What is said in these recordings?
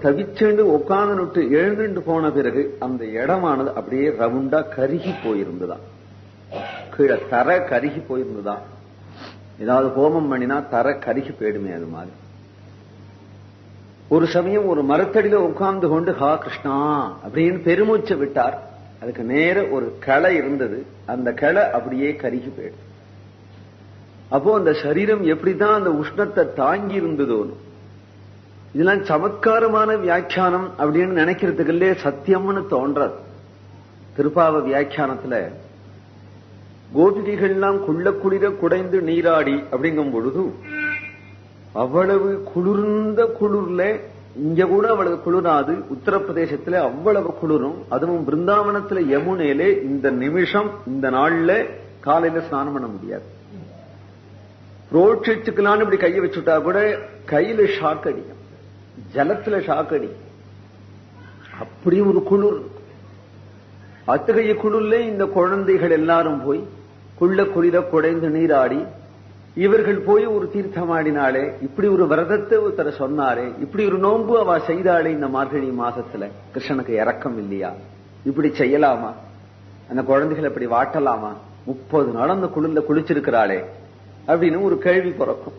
தவிச்சுண்டு உட்கார்ந்து எழுந்துட்டு போன பிறகு அந்த இடமானது அப்படியே ரவுண்டா கருகி போயிருந்துதான். கீழே தர கருகி போயிருந்துதான். ஏதாவது ஹோமம் பண்ணினா தர கருகி போயிடுமே. அது மாதிரி ஒரு சமயம் ஒரு மரத்தடியில உட்கார்ந்து கொண்டு ஹா கிருஷ்ணா அப்படின்னு பெருமூச்சை விட்டார். அதுக்கு நேர ஒரு கிளை இருந்தது. அந்த கிளை அப்படியே கருகி போயிடுது. அப்போ அந்த சரீரம் எப்படிதான் அந்த உஷ்ணத்தை தாங்கி இருந்ததோன்னு, இதெல்லாம் சமத்காரமான வியாக்கியானம் அப்படின்னு நினைக்கிறதுக்குள்ளே சத்தியம்னு தோன்றது. திருப்பாவ வியாக்கியானத்துல கோபிகைகள்லாம் குள்ள குளிர குடைந்து நீராடி அப்படிங்கும் பொழுது அவ்வளவு குளிர்ந்த குளிர்ல இங்க கூட அவ்வளவு குளிராது. உத்தரப்பிரதேசத்துல அவ்வளவு குளிரும். அதுவும் பிருந்தாவனத்துல யமுனையிலே இந்த நிமிஷம் இந்த நாள்ல காலையில ஸ்நானம் பண்ண முடியாது. ரோட்சிச்சுக்கலான்னு இப்படி கையை வச்சுட்டா கூட கையில ஷாக் அடிக்கும், ஜலத்துல ஷாக் அடிக்கும். அப்படி ஒரு குளிர். அத்தகைய குளிர்ல இந்த குழந்தைகள் எல்லாரும் போய் குள்ள குளிர குடைந்து நீராடி, இவர்கள் போய் ஒரு தீர்த்தமாடினாலே, இப்படி ஒரு விரதத்தை ஒருத்தர சொன்னாரே, இப்படி ஒரு நோன்பு அவ செய்தாளே இந்த மார்கழி மாசத்துல, கிருஷ்ணனுக்கு இரக்கம் இல்லையா? இப்படி செய்யலாமா? அந்த குழந்தைகளை இப்படி வாட்டலாமா? 30 நாள் அந்த குளிர்ல குளிச்சிருக்கிறாளே அப்படின்னு ஒரு கேள்வி பிறக்கும்.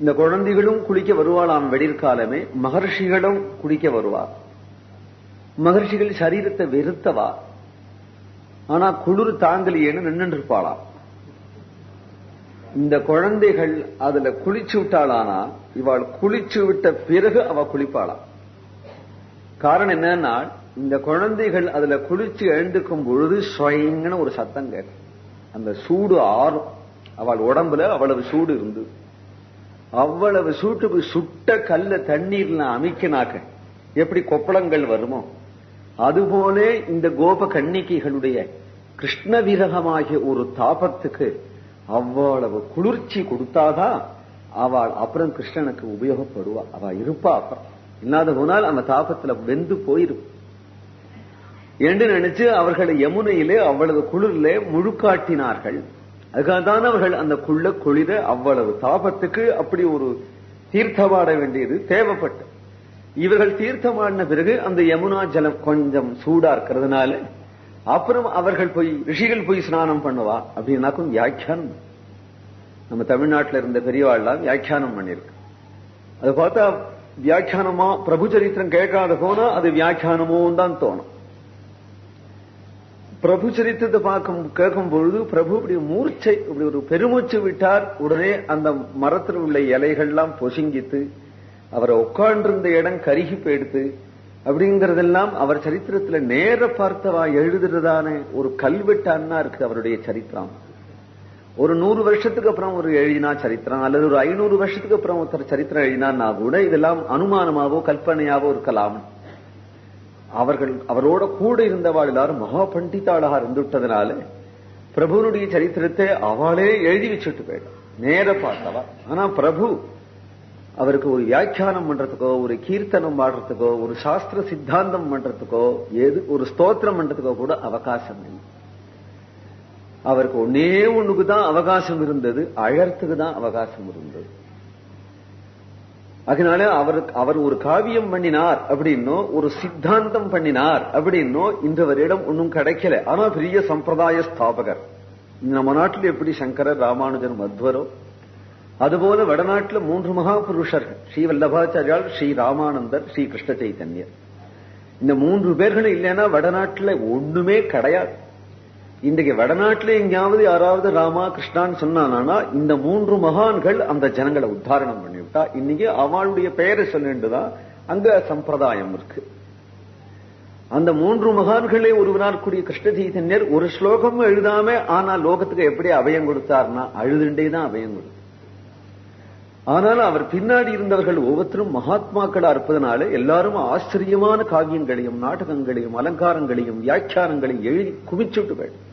இந்த குழந்தைகளும் குளிக்க வருவாளாம் வெடிற்காலமே. மகர்ஷிகளும் குளிக்க வருவார். மகர்ஷிகள் சரீரத்தை வெறுத்தவா, ஆனா குளிர் தாங்கலியேன்னு நின்று இருப்பாளாம். இந்த குழந்தைகள் அதுல குளிச்சு விட்டாளானா, இவள் குளிச்சு விட்ட பிறகு அவ குளிப்பாளாம். காரணம் என்னன்னா, இந்த குழந்தைகள் அதுல குளிச்சு எழுந்துக்கும் பொழுது ஸ்வயங்கன்னு ஒரு சத்தம் கேட்கும். அந்த சூடு ஆறும். அவள் உடம்புல அவ்வளவு சூடு இருந்து, அவ்வளவு சூட்டுக்கு சுட்ட கல்ல தண்ணீர்ல அமைக்கினாக்க எப்படி கொப்பளங்கள் வருமோ, அதுபோல இந்த கோப கன்னிகைகளுடைய கிருஷ்ண விரகமாகிய ஒரு தாபத்துக்கு அவ்வளவு குளிர்ச்சி கொடுத்தாதான் அவள் அப்புறம் கிருஷ்ணனுக்கு உபயோகப்படுவா. அவ இருப்பா. அப்புறம் இல்லாத போனால் அந்த தாபத்துல வெந்து போயிரும் என்று நினைச்சு அவர்களை யமுனையிலே அவ்வளவு குளிர்ல முழுக்காட்டினார்கள். அதுக்காகத்தான் அவர்கள் அந்த குள்ள குளிர அவ்வளவு தாபத்துக்கு அப்படி ஒரு தீர்த்தமாட வேண்டியது தேவைப்பட்டு. இவர்கள் தீர்த்தமாடின பிறகு அந்த யமுனா ஜலம் கொஞ்சம் சூடா இருக்கிறதுனால அப்புறம் அவர்கள் போய் ரிஷிகள் போய் ஸ்நானம் பண்ணுவா அப்படின்னாக்கும் வியாக்கியானம். நம்ம தமிழ்நாட்டில் இருந்த பெரியவாள்லாம் வியாக்கியானம் பண்ணிருக்கு. அதை பார்த்தா வியாக்கியானமா பிரபு சரித்திரம் கேட்காத போனா அது வியாக்கியானமோ தான் தோணும். பிரபு சரித்திரத்தை கேட்கும் பொழுது பிரபு இப்படி மூர்ச்சை இப்படி ஒரு பெருமூச்சு விட்டார். உடனே அந்த மரத்தில் உள்ள இலைகள்லாம் பொசுங்கித்து அவரை உட்கார்ந்திருந்த இடம் கருகி போயிடுத்து அப்படிங்கறதெல்லாம் அவர் சரித்திரத்துல நேர பார்த்தவா எழுதுறதான ஒரு கல்வெட்டான்னா இருக்கு அவருடைய சரித்திரம். ஒரு 100 வருஷத்துக்கு அப்புறம் ஒரு எழுதினா சரித்திரம், அல்லது ஒரு 500 வருஷத்துக்கு அப்புறம் ஒருத்தர் சரித்திரம் எழுதினா கூட இதெல்லாம் அனுமானமாவோ கல்பனையாவோ இருக்கலாம். அவரோட கூட இருந்தவாள் எல்லாரும் மகா பண்டிதாளாக இருந்துட்டதுனால பிரபுனுடைய சரித்திரத்தை அவளே எழுதி வச்சுட்டு போயிடும், நேர பார்த்தவா. ஆனா பிரபு அவருக்கு ஒரு வியாக்கியானம் பண்றதுக்கோ, ஒரு கீர்த்தனம் பாடுறதுக்கோ, ஒரு சாஸ்திர சித்தாந்தம் பண்றதுக்கோ, ஒரு ஸ்தோத்திரம் பண்றதுக்கோ கூட அவகாசம் இல்லை. அவருக்கு ஒன்னே ஒண்ணுக்குதான் அவகாசம் இருந்தது, அழறதுக்கு தான் அவகாசம் இருந்தது. அதனால அவர் ஒரு காவியம் பண்ணினார் அப்படின்னோ, ஒரு சித்தாந்தம் பண்ணினார் அப்படின்னோ இன்றவரிடம் ஒன்னும் கிடைக்கல. ஆனா பெரிய சம்பிரதாய ஸ்தாபகர். நம்ம நாட்டில் எப்படி சங்கரர், ராமானுஜர், மத்வரோ, அதுபோல வடநாட்டில் 3 மகாபுருஷர்கள், ஸ்ரீ வல்லபாச்சாரியால், ஸ்ரீ ராமானந்தர், ஸ்ரீ கிருஷ்ண சைத்தன்யர். இந்த 3 பேர்களும் இல்லைன்னா வடநாட்டில் ஒண்ணுமே கிடையாது. இன்றைக்கு வடநாட்டில் எங்கேயாவது யாராவது ராமா கிருஷ்ணான்னு சொன்னானா இந்த 3 மகான்கள் அந்த ஜனங்களை உத்தாரணம் பண்ணிவிட்டா இன்னைக்கு அவளுடைய பெயரை சொல்லிட்டுதான் அங்க சம்பிரதாயம் இருக்கு. அந்த 3 மகான்களே ஒருவரால் கூடிய கிருஷ்ண சைத்தன்யர் ஒரு ஸ்லோகம் எழுதாம ஆனா லோகத்துக்கு எப்படி அபயம் கொடுத்தார்னா அழுதுண்டேதான் அபயம் கொடுத்தார். ஆனால் அவர் பின்னாடி இருந்தவர்கள் ஒவ்வொருத்தரும் மகாத்மாக்களா இருப்பதனால எல்லாரும் ஆச்சரியமான காவியங்களையும் நாடகங்களையும் அலங்காரங்களையும் வியாக்கியானங்களையும் எழுதி குவிச்சுட்டு போயிடும்.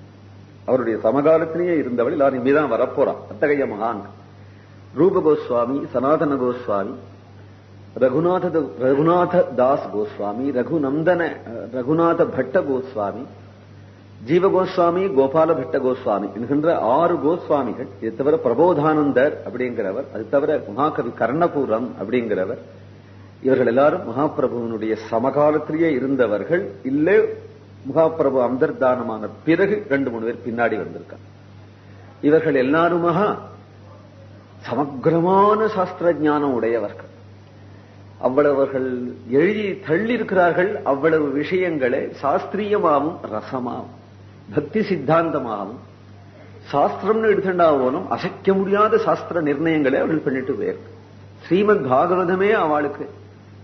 அவருடைய சமகாலத்திலேயே இருந்தவள் எல்லாரும் இங்கேதான் வரப்போறான். அத்தகைய மகான் ரூப கோஸ்வாமி, சனாதன கோஸ்வாமி, ரகுநாத தாஸ் கோஸ்வாமி, ரகுநாத பட்ட கோஸ்வாமி, ஜீவ கோஸ்வாமி, கோபால பட்ட கோஸ்வாமி என்கின்ற 6 கோஸ்வாமிகள். இது தவிர பிரபோதானந்தர் அப்படிங்கிறவர், அது தவிர மகாகவி கர்ணபூரம் அப்படிங்கிறவர், இவர்கள் எல்லாரும் மகாபிரபுவனுடைய சமகாலத்திலேயே இருந்தவர்கள். இல்லை, மகாபிரபு அந்தர்தானமான பிறகு 2-3 பேர் பின்னாடி வந்திருக்காங்க. இவர்கள் எல்லாருமாக சமக்கிரமான சாஸ்திர ஞானம் உடையவர்கள். அவ்வளவர்கள் எழுதி தள்ளியிருக்கிறார்கள். அவ்வளவு விஷயங்களை சாஸ்திரியமாகவும் ரசமாகவும் பக்தி சித்தாந்தமாகவும் சாஸ்திரம்னு எடுத்துட்டா போலும் அசைக்க முடியாத சாஸ்திர நிர்ணயங்களை அவர்கள் பண்ணிட்டு போயிருக்கு. ஸ்ரீமத் பாகவதமே அவளுக்கு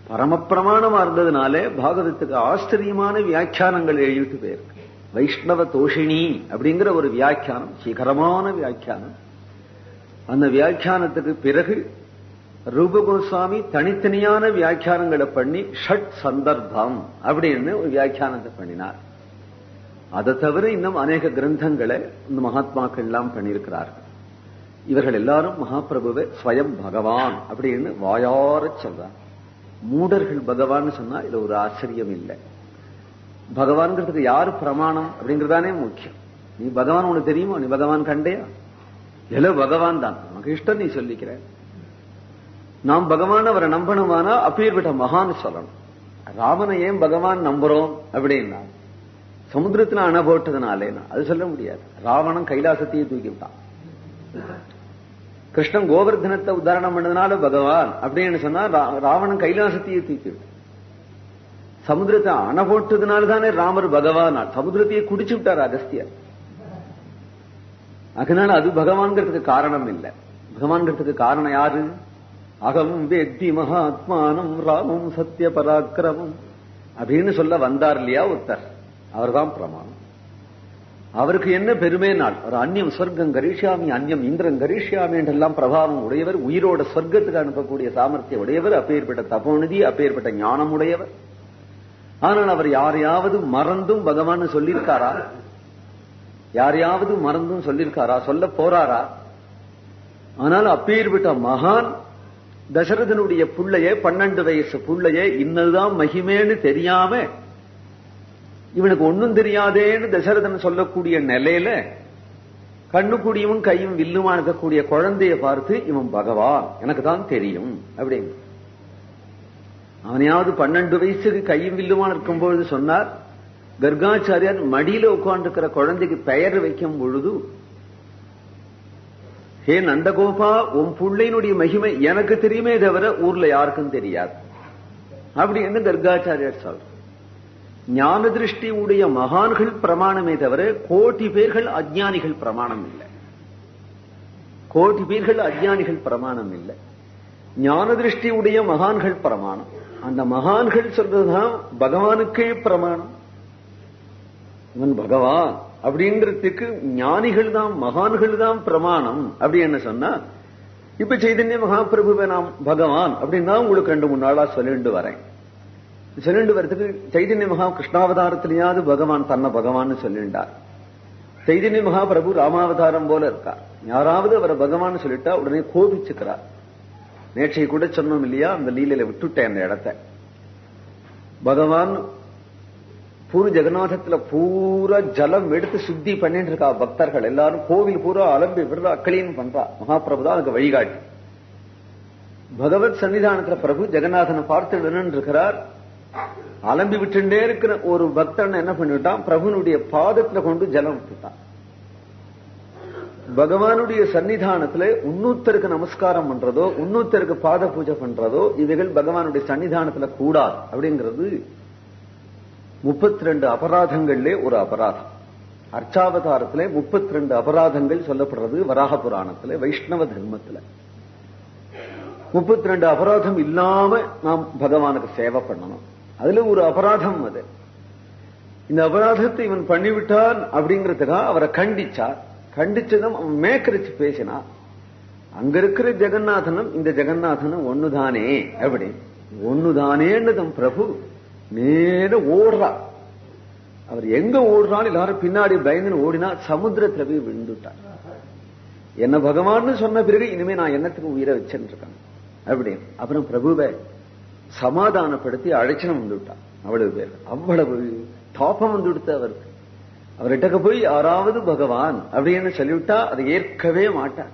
பரமப்பிரமாணமா இருந்ததுனாலே பாகவதத்துக்கு ஆச்சரியமான வியாக்கியானங்கள் எழுதிட்டு போயிருக்கு. வைஷ்ணவ தோஷிணி அப்படிங்கிற ஒரு வியாக்கியானம், சிகரமான வியாக்கியானம். அந்த வியாக்கியானத்துக்கு பிறகு ரூபகோஸ்வாமி தனித்தனியான வியாக்கியானங்களை பண்ணி ஷட் சந்தர்ப்பம் அப்படின்னு ஒரு வியாக்கியானத்தை பண்ணினார். அதை தவிர இன்னும் அநேக கிரந்தங்களை இந்த மகாத்மாக்கள் எல்லாம் பண்ணியிருக்கிறார்கள். இவர்கள் எல்லாரும் மகாபிரபுவை ஸ்வயம் பகவான் அப்படின்னு வாயார சொல்றார். மூடர்கள் பகவான் சொன்னா இதுல ஒரு ஆச்சரியம் இல்லை. பகவான்கிறதுக்கு யாரு பிரமாணம் அப்படிங்கறதானே முக்கியம். நீ பகவான் உனக்கு தெரியுமா? நீ பகவான் கண்டையா? எல்லாம் பகவான் தான், உனக்கு இஷ்டம் நீ சொல்லிக்கிற. நாம் பகவான் அவரை நம்பணுமானா அப்பேற்பட்ட மகான் சொல்லணும். ராமனை ஏன் பகவான் நம்புறோம் அப்படின்னா சமுத்திரத்துல அணை போட்டதுனாலே அது சொல்ல முடியாது. ராவணன் கைலாசத்தையே தூக்கி விட்டான். கிருஷ்ணன் கோவர்தனத்தை உதாரணம் பண்ணதுனால பகவான் அப்படின்னு சொன்னா ராவணன் கைலாசத்தையே தூக்கி விட்டான். சமுத்திரத்தை அணை போட்டதுனால தானே ராமர் பகவான். சமுத்திரத்தையே குடிச்சு விட்டார் அகஸ்தியர். அதனால அது பகவான்கிறதுக்கு காரணம் இல்லை. பகவான்கிறதுக்கு காரணம் யாரு? அகம் வேத்தி மகாத்மானம் ராமம் சத்திய பராக்கிரமம் அப்படின்னு சொல்ல வந்தார் இல்லையா ஒருத்தர், அவர்தான் பிரமாணம். அவருக்கு என்ன பெருமை நாள், ஒரு அந்நியம் சொர்க்கம் கரிஷ்யாமி அந்நியம் இந்திரன் கரிஷ்யாமி என்றெல்லாம் பிரபாவம் உடையவர், உயிரோட சொர்க்கத்துக்கு அனுப்பக்கூடிய சாமர்த்தியம் உடையவர், அப்பேற்பட்ட தபோநிதி, அப்பேற்பட்ட ஞானம் உடையவர். ஆனால் அவர் யாரையாவது மறந்தும் பகவான் சொல்லியிருக்காரா? யாரையாவது மறந்தும் சொல்லியிருக்காரா? சொல்ல போறாரா? ஆனால் அப்பேற்பட்ட மகான் தசரதனுடைய புள்ளைய 12 வயசு புள்ளைய இன்னதுதான் மகிமேன்னு தெரியாம இவனுக்கு ஒன்னும் தெரியாதேன்னு தசரதன் சொல்லக்கூடிய நிலையில கண்ணு கூடியவன் கையும் வில்லுமா இருக்கக்கூடிய குழந்தைய பார்த்து இவன் பகவான் எனக்கு தான் தெரியும் அப்படின்னு. அவனையாவது 12 வயசுக்கு கையும் வில்லுமா இருக்கும்பொழுது சொன்னார். கர்காச்சாரியார் மடியில உட்கார்ந்துருக்கிற குழந்தைக்கு பெயர் வைக்கும் பொழுது, ஹே நந்தகோபா, உன் பிள்ளையினுடைய மகிமை எனக்கு தெரியுமே தவிர ஊர்ல யாருக்கும் தெரியாது அப்படின்னு கர்காச்சாரியார் சொல்ற. ஞான திருஷ்டி உடைய மகான்கள் பிரமாணமே தவிர கோடி பேர்கள் அஜ்ஞானிகள் பிரமாணம் இல்லை. கோடி பேர்கள் அஜ்ஞானிகள் பிரமாணம் இல்லை. ஞான திருஷ்டி உடைய மகான்கள் பிரமாணம். அந்த மகான்கள் சொல்றதுதான் பகவானுக்கே பிரமாணம். இவன் பகவான் அப்படின்றதுக்கு ஞானிகள் தான் மகான்கள் தான் பிரமாணம் அப்படி என்ன சொன்னா, இப்ப சைதன்ய மகாபிரபுவை நாம் பகவான் அப்படின்னா உங்களுக்கு 2-3 நாளா சொல்லிட்டு வரேன். சொல்லிட்டு வரதுக்கு சைதன்ய மகா கிருஷ்ணாவதாரத்திலேயாவது பகவான் தன்னை பகவான் சொல்லிண்டார். சைதன்ய மகாபிரபு ராமாவதாரம் போல இருக்கார். யாராவது அவரை பகவான் சொல்லிட்டா உடனே கோபிச்சுக்கிறார். நேற்றை கூட சொன்னோம் இல்லையா, அந்த லீலையில விட்டுட்டேன் அந்த இடத்தை. பகவான் பூரி ஜெகநாதத்துல பூரா ஜலம் எடுத்து சுத்தி பண்ணிட்டு இருக்கா. பக்தர்கள் எல்லாரும் கோவில் பூரா அலம்பி விடுறா, கிளீன் பண்றா. மகாபிரபு தான் அதுக்கு வழிகாட்டி. பகவத் சன்னிதானத்துல பிரபு ஜெகநாதனை பார்த்து நின்று இருக்கிறார். அலம்பி விட்டுட்டே இருக்கிற ஒரு பக்தன் என்ன பண்ணிவிட்டான், பிரபுனுடைய பாதத்துல கொண்டு ஜலம் விட்டுட்டான். பகவானுடைய சன்னிதானத்துல உன்னூத்தருக்கு நமஸ்காரம் பண்றதோ உன்னூத்தருக்கு பாத பூஜை பண்றதோ இவைகள் பகவானுடைய சன்னிதானத்துல கூடாது அப்படிங்கிறது 32 அபராதங்கள்ல ஒரு அபராதம். அர்ச்சாவதாரத்துல 32 அபராதங்கள் சொல்லப்படுறது. வராக புராணத்துல வைஷ்ணவ தர்மத்துல 32 அபராதம் இல்லாம நாம் பகவானுக்கு சேவை பண்ணணும். அதுல ஒரு அபராதம் அது. இந்த அபராதத்தை இவன் பண்ணிவிட்டான் அப்படிங்கிறதுக்காக அவரை கண்டிச்சார். கண்டிச்சதும் அவன் மேக்கரிச்சு பேசினா, அங்க இருக்கிற ஜெகநாதனும் இந்த ஜெகநாதனும் ஒண்ணுதானே அப்படி ஒண்ணுதானேன்னு பிரபு நேர ஓடுறா. அவர் எங்க ஓடுறான்னு எல்லாரும் பின்னாடி பயந்து ஓடினா சமுத்திரத்துல போய் விழுந்துட்டார். என்ன பகவான் சொன்ன பிறகு இனிமே நான் என்னத்துக்கு உயிரை வச்சுட்டு இருக்கேன் அப்படின்னு அப்புறம் பிரபுவை சமாதானப்படுத்தி அழைச்சனம் வந்துவிட்டான். அவ்வளவு பேர் அவ்வளவு தாபம் வந்து விடுத்த அவருக்கு. அவர்கிட்ட போய் யாராவது பகவான் அப்படின்னு சொல்லிவிட்டா அதை ஏற்கவே மாட்டார்.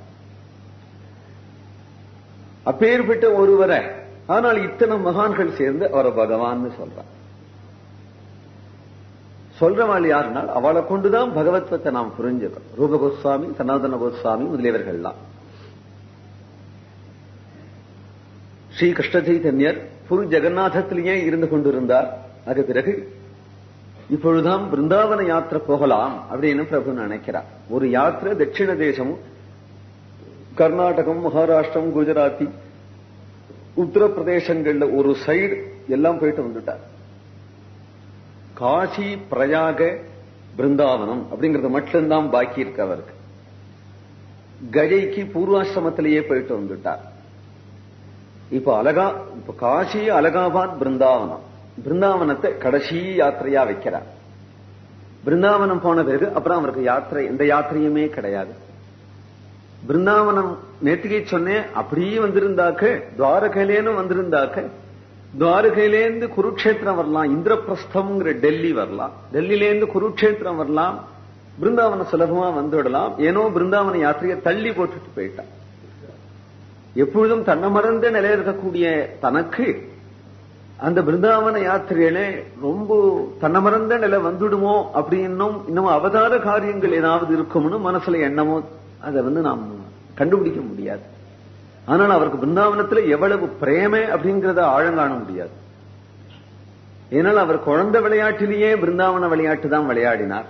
அப்பேற்பட்ட ஒருவரை ஆனால் இத்தனை மகான்கள் சேர்ந்து அவரை பகவான்னு சொல்றான். சொல்றவாள் யாருன்னா அவளை கொண்டுதான் பகவத்வத்தை நாம் புரிஞ்சுக்கணும். ரூப கோஸ்வாமி, சனாதன கோஸ்வாமி முதலியவர்கள்லாம். ஸ்ரீ கிருஷ்ண சைதன்யர் புரி ஜெகநாதத்திலேயே இருந்து கொண்டிருந்தார். அது பிறகு இப்பொழுதுதான் பிருந்தாவன யாத்திரை போகலாம் அப்படின்னு பிரபு நினைக்கிறார். ஒரு யாத்திரை தட்சிண தேசமும் கர்நாடகம், மகாராஷ்டிரம், குஜராத்தி, உத்தரப்பிரதேசங்கள்ல ஒரு சைடு எல்லாம் போயிட்டு வந்துட்டார். காசி, பிரயாக, பிருந்தாவனம் அப்படிங்கறது மட்டும்தான் பாக்கி இருக்கு அவருக்கு. கஜைக்கு பூர்வாசிரமத்திலேயே போயிட்டு வந்துட்டார். இப்ப காசி, அலகாபாத், பிருந்தாவனம். பிருந்தாவனத்தை கடைசி யாத்திரையா வைக்கிறார். பிருந்தாவனம் போன பிறகு அப்புறம் அவருக்கு யாத்திரை, எந்த யாத்திரையுமே கிடையாது. பிருந்தாவனம் நேற்றுக்கே சொன்னேன், அப்படியே வந்திருந்தாக்க துவாரகையிலேன்னு வந்திருந்தாக்க துவாரகையிலேருந்து குருக்ஷேத்திரம் வரலாம், இந்திரபிரஸ்தம்ங்கிற டெல்லி வரலாம், டெல்லியிலேருந்து குருக்ஷேத்திரம் வரலாம், பிருந்தாவனம் சுலபமா வந்துவிடலாம். ஏனோ பிருந்தாவன யாத்திரையை தள்ளி போட்டுட்டு போயிட்டான். எப்பொழுதும் தன்னை மறந்த நிலையில் இருக்கக்கூடிய தனக்கு அந்த பிருந்தாவன யாத்திரையில ரொம்ப தன்னை மறந்த நிலை வந்துடுமோ அப்படின்னும் இன்னும் அவதார காரியங்கள் ஏதாவது இருக்கும்னு மனசுல எண்ணமோ அதை நாம் கண்டுபிடிக்க முடியாது. ஆனால் அவருக்கு பிருந்தாவனத்துல எவ்வளவு பிரேமை அப்படிங்கறத ஆழங்காண முடியாது. ஏனால் அவர் குழந்தை விளையாட்டிலேயே பிருந்தாவன விளையாட்டு தான் விளையாடினார்.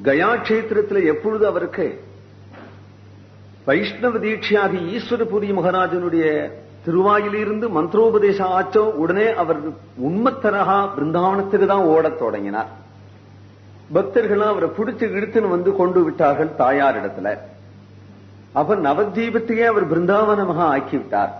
கயா கஷேத்திரத்துல எப்பொழுது அவருக்கு வைஷ்ணவ தீட்சியாகி ஈஸ்வரபுரி மகாராஜனுடைய திருவாயிலிருந்து மந்திரோபதேசம் ஆச்சோ உடனே அவர் உண்மத்தரகா பிருந்தாவனத்துக்கு தான் ஓடத் தொடங்கினார். பக்தர்களா அவரை பிடிச்சு இழுத்துன்னு வந்து கொண்டு விட்டார்கள் தாயார் இடத்துல. அவர் நவதீபத்தையே அவர் பிருந்தாவனமாக ஆக்கிவிட்டார்.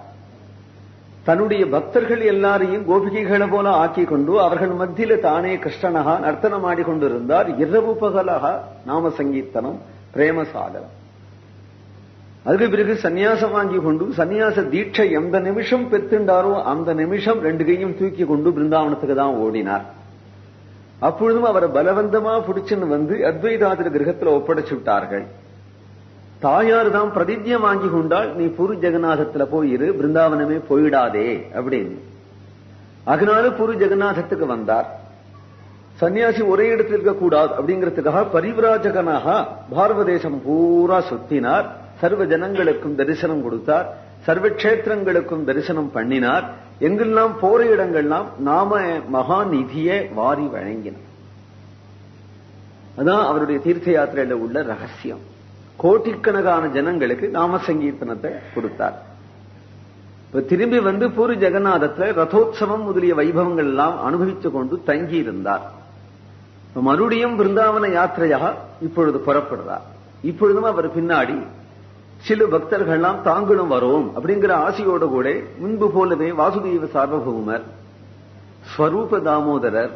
தன்னுடைய பக்தர்கள் எல்லாரையும் கோபிகைகளை போல ஆக்கி கொண்டு அவர்கள் மத்தியில தானே கிருஷ்ணனாக நர்த்தனம் ஆடிக்கொண்டிருந்தார். இரவு பகலாக நாம சங்கீர்த்தனம், பிரேமசாகரம். அதுக்கு பிறகு சன்னியாசம் வாங்கி கொண்டு சன்னியாச தீட்சை எந்த நிமிஷம் பெற்றுண்டாரோ அந்த நிமிஷம் 2 கையும் தூக்கி கொண்டு பிருந்தாவனத்துக்கு தான் ஓடினார். அப்பொழுதும் அவரை பலவந்தமா பிடிச்சுன்னு வந்து அத்வைதாதிர கிரகத்துல ஒப்படைச்சு விட்டார்கள். தாயார் தான் பிரதிஜ்ஞை வாங்கி கொண்டால், நீ புரி ஜெகநாதத்துல போயிரு, பிருந்தாவனமே போயிடாதே அப்படின்னு. அதனால புரி ஜெகநாதத்துக்கு வந்தார். சன்னியாசி ஒரே இடத்தில் இருக்கக்கூடாது அப்படிங்கிறதுக்காக பரிவிராஜகனாக பாரத தேசம் பூரா சுத்தினார். சர்வ ஜனங்களுக்கும் தரிசனம் கொடுத்தார். சர்வ கஷேத்திரங்களுக்கும் தரிசனம் பண்ணினார். எங்கெல்லாம் போற இடங்கள்லாம் நாம மகா நிதியை வாரி வழங்கினார். அதான் அவருடைய தீர்த்த யாத்திரையில உள்ள ரகசியம். கோட்டிக்கணக்கான ஜனங்களுக்கு நாம சங்கீர்த்தனத்தை கொடுத்தார். இப்ப திரும்பி வந்து பூரி ஜெகநாதத்துல ரதோத்சவம் முதலிய வைபவங்கள் எல்லாம் அனுபவித்துக் கொண்டு தங்கி இருந்தார். மறுபடியும் பிருந்தாவன யாத்திரையாக இப்பொழுது புறப்படுறார். இப்பொழுதும் அவர் பின்னாடி சில பக்தர்கள்லாம் தாங்களும் வரும் அப்படிங்கிற ஆசையோடு கூட முன்பு போலவே வாசுதேவ சார்வபௌமர், ஸ்வரூப தாமோதரர்,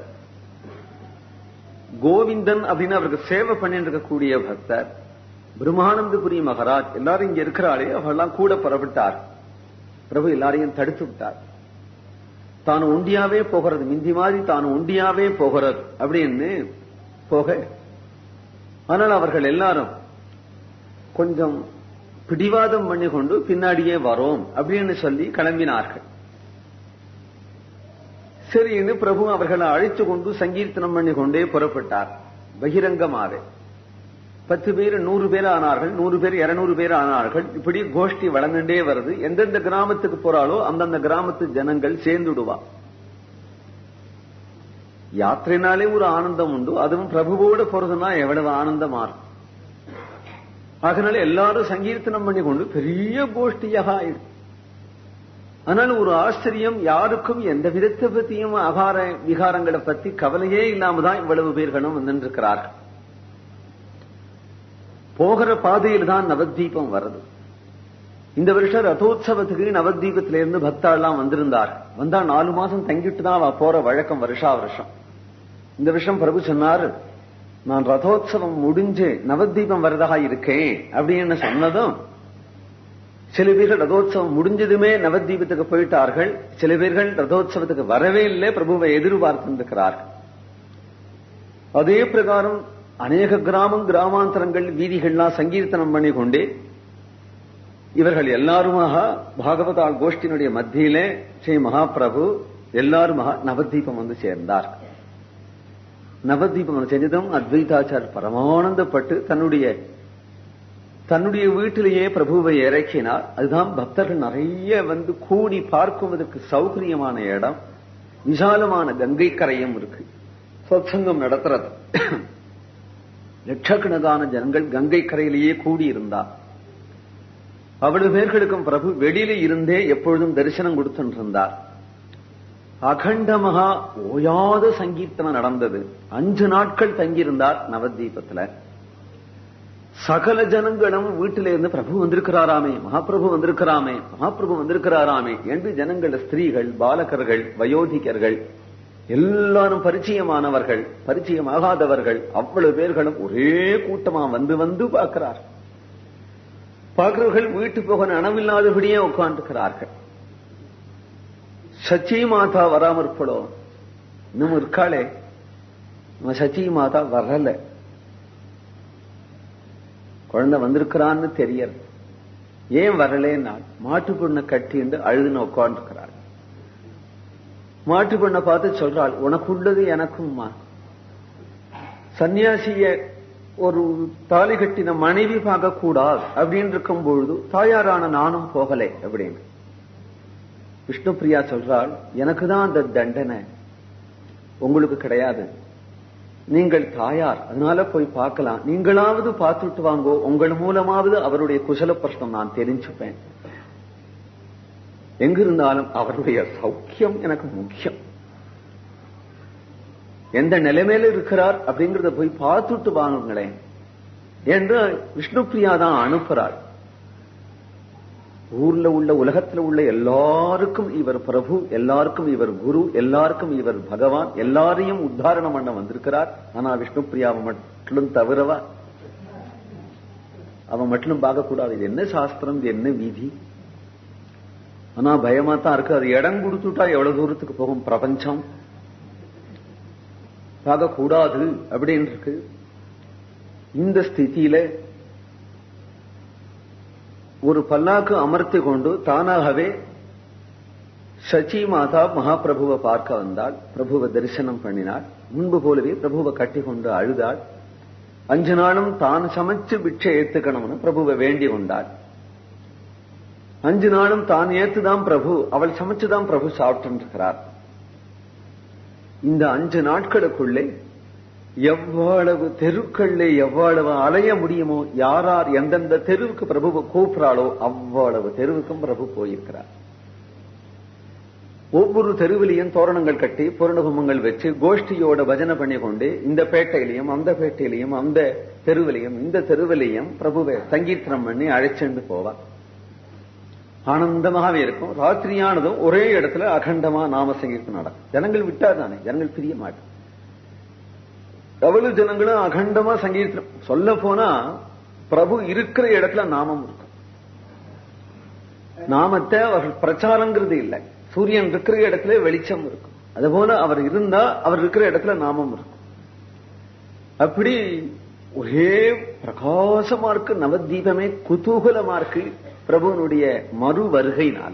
கோவிந்தன் அப்படின்னு அவருக்கு சேவை பண்ணிட்டு இருக்கக்கூடிய பக்தர், பிரம்மானந்தபுரி மகாராஜ் எல்லாரும் இங்க இருக்கிறாளே அவெல்லாம் கூட புறப்பட்டார். பிரபு எல்லாரையும் தடுத்து விட்டார். தான் ஒண்டியாவே போகிறது, மிந்தி மாதிரி தான் ஒண்டியாவே போகிறது அப்படின்னு போக, ஆனால் அவர்கள் எல்லாரும் கொஞ்சம் பிடிவாதம் பண்ணி கொண்டு பின்னாடியே வரோம் அப்படின்னு சொல்லி கிளம்பினார்கள். சரின்னு பிரபு அவர்களை அழைத்து கொண்டு சங்கீர்த்தனம் பண்ணி கொண்டே புறப்பட்டார். பகிரங்கமாக 10 பேர் 100 பேர் ஆனார்கள், 100 பேர் 200 பேர் ஆனார்கள். இப்படி கோஷ்டி வளர்ந்துட்டே வருது. எந்தெந்த கிராமத்துக்கு போறாளோ அந்தந்த கிராமத்து ஜனங்கள் சேர்ந்துடுவா. யாத்திரைனாலே ஒரு ஆனந்தம் உண்டு. அதுவும் பிரபுவோட போறதுன்னா எவ்வளவு ஆனந்தமா இருக்கும். அதனால எல்லாரும் சங்கீர்த்தனம் பண்ணி கொண்டு பெரிய கோஷ்டியாக ஆயிடும். ஆனால் ஒரு ஆச்சரியம், யாருக்கும் எந்த விதத்தை பத்தியும் அகார விகாரங்களை பத்தி கவலையே இல்லாம தான் இவ்வளவு பேர்களும் வந்துருக்கிறார்கள். போகிற பாதையில் தான் நவதீபம் வருது. இந்த வருஷம் ரதோத்சவத்துக்கு நவதீபத்திலிருந்து பக்தாள்லாம் வந்திருந்தார். வந்தா 4 மாசம் தங்கிட்டு தான் போற வழக்கம் வருஷா வருஷம். இந்த வருஷம் பிரபு சொன்னார், நான் ரதோத்சவம் முடிஞ்சு நவதீபம் வரதாக இருக்கேன் அப்படின்னு சொன்னதும் சில பேர்கள் ரதோத்சவம் முடிஞ்சதுமே நவதீபத்துக்கு போயிட்டார்கள். சில பேர்கள் ரதோத்சவத்துக்கு வரவே இல்லை, பிரபுவை எதிர்பார்த்திருக்கிறார்கள். அதே பிரகாரம் அநேக கிராமம் கிராமாந்தரங்கள் வீதிகள்லாம் சங்கீர்த்தனம் பண்ணி கொண்டே இவர்கள் எல்லாருமாக பாகவதால் கோஷ்டியினுடைய மத்தியிலே ஸ்ரீ மகாபிரபு எல்லாருமாக நவதீபம் வந்து சேர்ந்தார். நவதீபம் செஞ்சதும் அத்வைதாச்சார் பரமானந்தப்பட்டு தன்னுடைய வீட்டிலேயே பிரபுவை இறக்கினார். அதுதான் பக்தர்கள் நிறைய வந்து கூடி பார்க்குவதற்கு சௌகரியமான இடம். விசாலமான கங்கை கரையும் இருக்கு. சத்சங்கம் நடத்துறது. லட்சக்கணக்கான ஜனங்கள் கங்கை கரையிலேயே கூடியிருந்தார். அவ்வளவு பேர்களுக்கும் பிரபு வெளியில இருந்தே எப்பொழுதும் தரிசனம் கொடுத்துருந்தார். அகண்டமகா ஓயாத சங்கீர்த்தனம் நடந்தது. 5 நாட்கள் தங்கியிருந்தார் நவதீபத்துல. சகல ஜனங்களும் வீட்டிலிருந்து பிரபு வந்திருக்கிறாராமே, மகாபிரபு வந்திருக்கிறாமே, மகாபிரபு வந்திருக்கிறாராமே என்று ஜனங்கள், ஸ்திரீகள், பாலகர்கள், வயோதிகர்கள் எல்லாரும் பரிச்சயமானவர்கள், பரிச்சயமாகாதவர்கள் அவ்வளவு பேர்களும் ஒரே கூட்டமா வந்து வந்து பார்க்கிறார்கள். பார்க்கிறவர்கள் வீட்டு போக நனவில்லாதபடியே உட்காந்துக்கிறார்கள். சச்சி மாதா வராம இருப்படோ, இன்னும் இருக்காளே, சச்சி மாதா வரல, குழந்தை வந்திருக்கிறான்னு தெரியல. ஏன் வரலேன்னா மாட்டு பொண்ணை கட்டிண்டு அழுதுன்னு உட்காந்துக்கிறாள். மாட்டு பொண்ணை பார்த்து சொல்றாள், உனக்குள்ளது எனக்கும்மா. சன்னியாசிய ஒரு தாலி கட்டின மனைவி பார்க்க கூடாது அப்படின்னு இருக்கும் பொழுது தாயாரான நானும் போகலை அப்படின்னு. விஷ்ணு பிரியா சொல்றாள், எனக்கு தான் அந்த தண்டனை, உங்களுக்கு கிடையாது. நீங்கள் தாயார், அதனால போய் பார்க்கலாம். நீங்களாவது பார்த்துட்டு வாங்கோ, உங்கள் மூலமாவது அவருடைய குசல பிரஷ்னம் நான் தெரிஞ்சுப்பேன். எங்கிருந்தாலும் அவருடைய சௌக்கியம் எனக்கு முக்கியம். எந்த நிலைமையில இருக்கிறார் அப்படிங்கறத போய் பார்த்துட்டு வாங்குங்களேன் என்று விஷ்ணு பிரியா தான் அனுப்புறாள். ஊர்ல உள்ள உலகத்துல உள்ள எல்லாருக்கும் இவர் பிரபு, எல்லாருக்கும் இவர் குரு, எல்லாருக்கும் இவர் பகவான், எல்லாரையும் உத்தாரணம் பண்ண வந்திருக்கிறார். ஆனா விஷ்ணு பிரியாவை மட்டும் தவிரவா அவன் மட்டும் பார்க்க கூடாது. இது என்ன சாஸ்திரம், இது என்ன விதி? ஆனா பயமா தான் இருக்கு. அது இடம் கொடுத்துட்டா எவ்வளவு தூரத்துக்கு போகும் பிரபஞ்சம். பார்க்க கூடாது அப்படின்னு இருக்கு. இந்த ஸ்திதியில ஒரு பல்லாக்கு அமர்த்தி கொண்டு தானாகவே சச்சி மாதா மகாபிரபுவை பார்க்க வந்தாள். பிரபுவை தரிசனம் பண்ணினாள். முன்பு போலவே பிரபுவை கட்டி கொண்டு அழுதாள். 5 நாளும் தான் சமைச்சு பிட்சை ஏத்துக்கணும்னு பிரபுவை வேண்டி கொண்டாள். 5 நாளும் தான் ஏத்துதான் பிரபு, அவள் சமைச்சுதான் பிரபு சாப்பிட்டு இருக்கிறார். இந்த 5 நாட்களுக்குள்ளே எவ்வளவு தெருக்கள்ல எவ்வளவு அலைய முடியுமோ, யார் எந்தெந்த தெருவுக்கு பிரபுவை கூப்பிடாளோ அவ்வளவு தெருவுக்கும் பிரபு போயிருக்கிறார். ஒவ்வொரு தெருவிலையும் தோரணங்கள் கட்டி பூரணகுமங்கள் வச்சு கோஷ்டியோட பஜனை பண்ணி கொண்டு இந்த பேட்டையிலையும் அந்த பேட்டையிலையும் அந்த தெருவிலையும் இந்த தெருவிலையும் பிரபுவை சங்கீர்த்தனம் பண்ணி அழைச்சுண்டு போவார். ஆனந்தமாகவே இருக்கும். ராத்திரியானதும் ஒரே இடத்துல அகண்டமா நாம சங்கீர்த்தம் நடக்கும். ஜனங்கள் விட்டாதானே, ஜனங்கள் பிரிய மாட்டோம். எவ்வளவு ஜனங்களும் அகண்டமா சங்கீர்த்தம். சொல்ல போனா பிரபு இருக்கிற இடத்துல நாமம் இருக்கும். நாமத்தை அவர்கள் பிரச்சாரங்கிறது இல்லை. சூரியன் இருக்கிற இடத்துல வெளிச்சம் இருக்கும். அதுபோல அவர் இருந்தா அவர் இருக்கிற இடத்துல நாமம் இருக்கும். அப்படி ஒரே பிரகாசமா இருக்கு. நவதீபமே குதூகலமா இருக்கு பிரபுனுடைய மறு வருகையினால.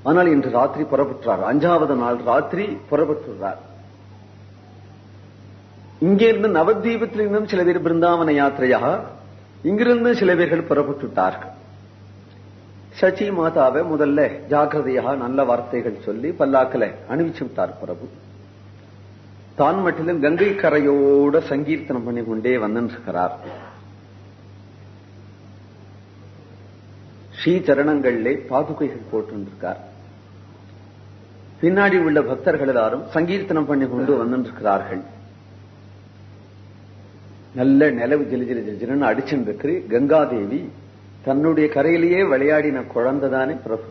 ஆனால் இன்று ராத்திரி புறப்பட்டுறார். 5வது நாள் ராத்திரி புறப்பட்டுறார். இங்கிருந்து நவதீபத்திலிருந்தும் சில பேர் பிருந்தாவன யாத்திரையாக, இங்கிருந்து சில பேர்கள் புறப்பட்டுட்டார்கள். சச்சி மாதாவை முதல்ல ஜாக்கிரதையாக நல்ல வார்த்தைகள் சொல்லி பல்லாக்கில அணிவிச்சு விட்டார் பிரபு. தான் மட்டிலும் கங்கை கரையோட சங்கீர்த்தனம் பண்ணி கொண்டே வந்திருக்கிறார். ஸ்ரீ சரணங்களிலே பாதுகைகள் போட்டிருக்கார். பின்னாடி உள்ள பக்தர்கள் எல்லாரும் சங்கீர்த்தனம் பண்ணி கொண்டு வந்திருக்கிறார்கள். நல்ல நிலவு ஜிலி ஜிலி ஜிலின்னு அடிச்சுருக்கு. கங்காதேவி தன்னுடைய கரையிலேயே விளையாடின குழந்தைதானே பிரபு.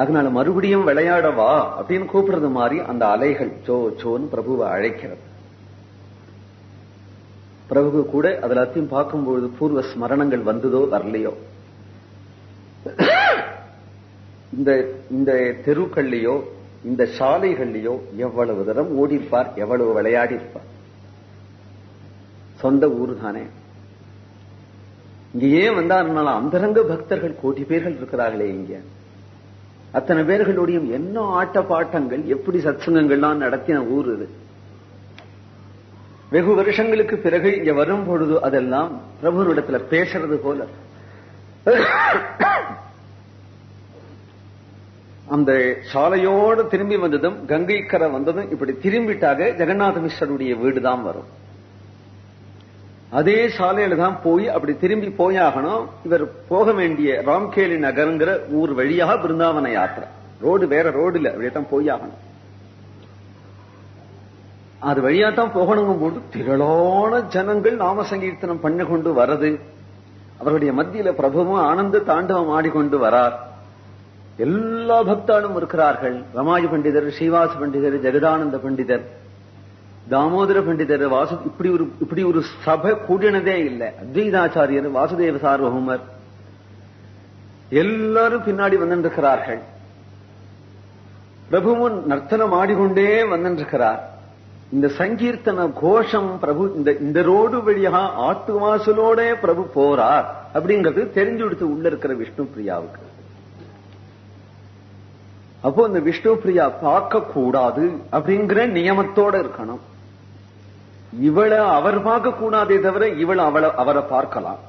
அதனால மறுபடியும் விளையாடவா அப்படின்னு கூப்பிடுறது மாதிரி அந்த அலைகள் சோ சோன்னு பிரபுவை அழைக்கிறது. பிரபு கூட அதெல்லாத்தையும் பார்க்கும்பொழுது பூர்வ ஸ்மரணங்கள் வந்ததோ வரலையோ, இந்த தெருக்கள்லையோ இந்த சாலைகள்லையோ எவ்வளவு தரம் ஓடிப்பார், எவ்வளவு விளையாடி இருப்பார். சொந்த ஊரு தானே. இங்க ஏன் வந்தாருனால அந்தரங்க பக்தர்கள் கோடி பேர்கள் இருக்கிறார்களே இங்க. அத்தனை பேர்களுடைய என்ன ஆட்ட பாட்டங்கள், எப்படி சத்சங்கங்கள்லாம் நடத்தின ஊர் இது. வெகு வருஷங்களுக்கு பிறகு இங்க வரும் பொழுது அதெல்லாம் பிரபுவிடத்துல பேசுறது போல. அந்த சாலையோடு திரும்பி வந்ததும், கங்கைக்கரை வந்ததும் இப்படி திரும்பிட்டாக ஜெகநாத மிஸ்ரருடைய வீடுதான் வரும். அதே சாலையில தான் போய் அப்படி திரும்பி போயாகணும். இவர் போக வேண்டிய ராம்கேலி நகருங்கிற ஊர் வழியாக பிருந்தாவன யாத்திரை. ரோடு வேற ரோடு இல்ல, அப்படியேதான் போயாகணும். அது வழியாத்தான் போகணும் போது திரளான ஜனங்கள் நாம சங்கீர்த்தனம் பண்ணி கொண்டு வரது. அவருடைய மத்தியில பிரபுவும் ஆனந்த தாண்டவம் ஆடிக்கொண்டு வரார். எல்லா பக்தாலும் இருக்கிறார்கள். ரமாயு பண்டிதர், ஸ்ரீவாச பண்டிதர், ஜெகதானந்த பண்டிதர், தாமோதர பண்டிதர், இப்படி ஒரு சபை கூடினதே இல்லை. அத்வைதாச்சாரியர், வாசுதேவ சார்வபௌமர் எல்லாரும் பின்னாடி வந்திருக்கிறார்கள். பிரபுவும் நர்த்தனம் ஆடிக்கொண்டே வந்திருக்கிறார். இந்த சங்கீர்த்தன கோஷம் பிரபு இந்த ரோடு வழியாக ஆட்டு வாசலோட பிரபு போறார் அப்படிங்கிறது தெரிஞ்சு கொடுத்து உள்ள இருக்கிற விஷ்ணு பிரியாவுக்கு. அப்போ இந்த விஷ்ணு பிரியா பார்க்க கூடாது அப்படிங்கிற நியமத்தோட இருக்கணும். இவளை அவர் பார்க்க கூடாதே தவிர இவளை அவரை பார்க்கலாம்.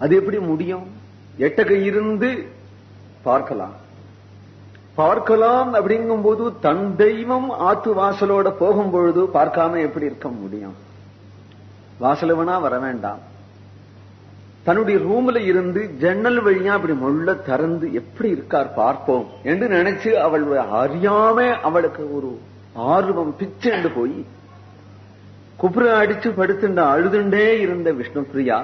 அது எப்படி முடியும்? எட்டகை இருந்து பார்க்கலாம் அப்படிங்கும் போது தன் தெய்வம் ஆத்து வாசலோட போகும் பொழுது பார்க்காம எப்படி இருக்க முடியும்? வாசலவனா வர வேண்டாம். தன்னுடைய ரூம்ல இருந்து ஜன்னல் வழியா அப்படி முள்ள திறந்து எப்படி இருக்கார் பார்ப்போம் என்று நினைச்சு அவள் அறியாம அவளுக்கு ஒரு ஆர்வம் பிச்செண்டு போய் குப்புற அடிச்சு படுத்துண்ட அழுதுண்டே இருந்த விஷ்ணு பிரியா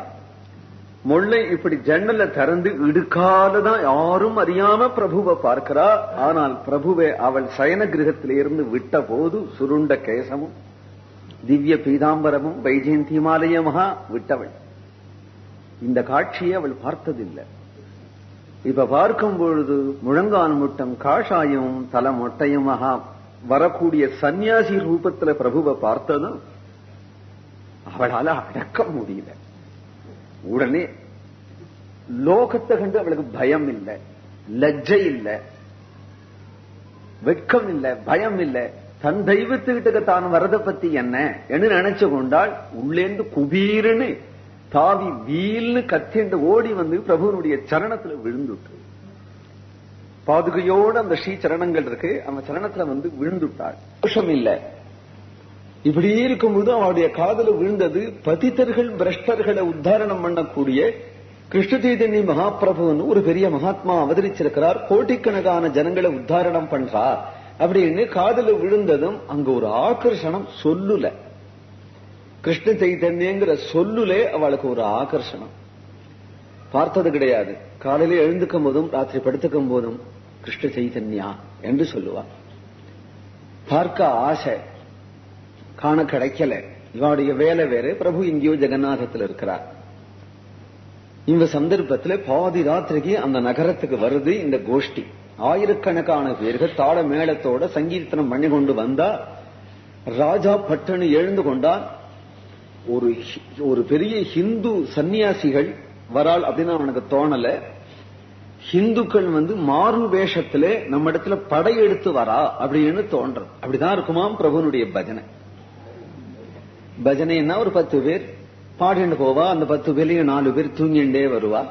முல்லை இப்படி ஜன்னல திறந்து இடுக்காலதான் யாரும் அறியாம பிரபுவை பார்க்கிறா. ஆனால் பிரபுவை அவள் சயன கிரகத்திலிருந்து விட்ட போது சுருண்ட கேசமும் திவ்ய பீதாம்பரமும் வைஜெயந்திமாலயமாக விட்டவள். இந்த காட்சியை அவள் பார்த்ததில்லை. இப்ப பார்க்கும் பொழுது முழங்கால் முட்டம் காஷாயம் தல மொட்டையுமாக வரக்கூடிய சன்னியாசி ரூபத்துல பிரபுவை பார்த்ததும் அவளால அடக்க முடியல. உடனே லோகத்தை கண்டு அவளுக்கு பயம் இல்லை, லஜ்ஜை இல்லை, வெட்கம் இல்லை, பயம் இல்லை. தன் தெய்வத்துக்கிட்ட தான் வரத பத்தி என்ன என்று நினைச்சு கொண்டால் உள்ளேந்து குபீர்னு தாவி வீல்னு கத்திண்டு ஓடி வந்து பிரபுவனுடைய சரணத்துல விழுந்துட்டு, பாதுகையோடு அந்த ஸ்ரீ சரணங்கள் இருக்கு, அந்த சரணத்துல வந்து விழுந்துட்டாள். தோஷம் இல்லை. இப்படி இருக்கும்போது அவருடைய காதல விழுந்தது பதித்தர்கள் பிரஷ்டர்களை உத்தாரணம் பண்ணக்கூடிய கிருஷ்ண சைதன்ய மகாபிரபுன்னு ஒரு பெரிய மகாத்மா அவதரிச்சிருக்கிறார். கோடிக்கணக்கான ஜனங்களை உத்தாரணம் பண்றார் அப்படின்னு காதல விழுந்ததும் அங்க ஒரு ஆகர்ஷணம் சொல்லுல. கிருஷ்ண சைதன்யங்கிற சொல்லுலே அவளுக்கு ஒரு ஆகர்ஷணம். பார்த்தது கிடையாது. காலையில எழுந்துக்கும் போதும் ராத்திரி படுத்துக்கும் போதும் கிருஷ்ண சைதன்யா என்று சொல்லுவா. பார்க்க ஆசை, காண கிடைக்கல. இவனுடைய வேலை வேற, பிரபு எங்கேயோ ஜெகநாதத்தில் இருக்கிறார். இந்த சந்தர்ப்பத்தில் பாதி ராத்திரிக்கு அந்த நகரத்துக்கு வருது இந்த கோஷ்டி. ஆயிரக்கணக்கான பேர்கள் தாள மேளத்தோட சங்கீர்த்தனம் பண்ணி கொண்டு வந்தா ராஜா பட்டணு எழுந்து கொண்டான். ஒரு பெரிய ஹிந்து சன்னியாசிகள் வரால் அப்படின்னு அவனுக்கு தோணல. ஹிந்துக்கள் வந்து மாறு வேஷத்துல நம்ம இடத்துல படையெடுத்து வரா அப்படின்னு தோன்றது. அப்படிதான் இருக்குமாம் பிரபுனுடைய பஜனை. பஜனைன்னா ஒரு 10 பேர் பாடிண்டு போவா. அந்த 10 பேர்லயும் 4 பேர் தூங்கிண்டே வருவா.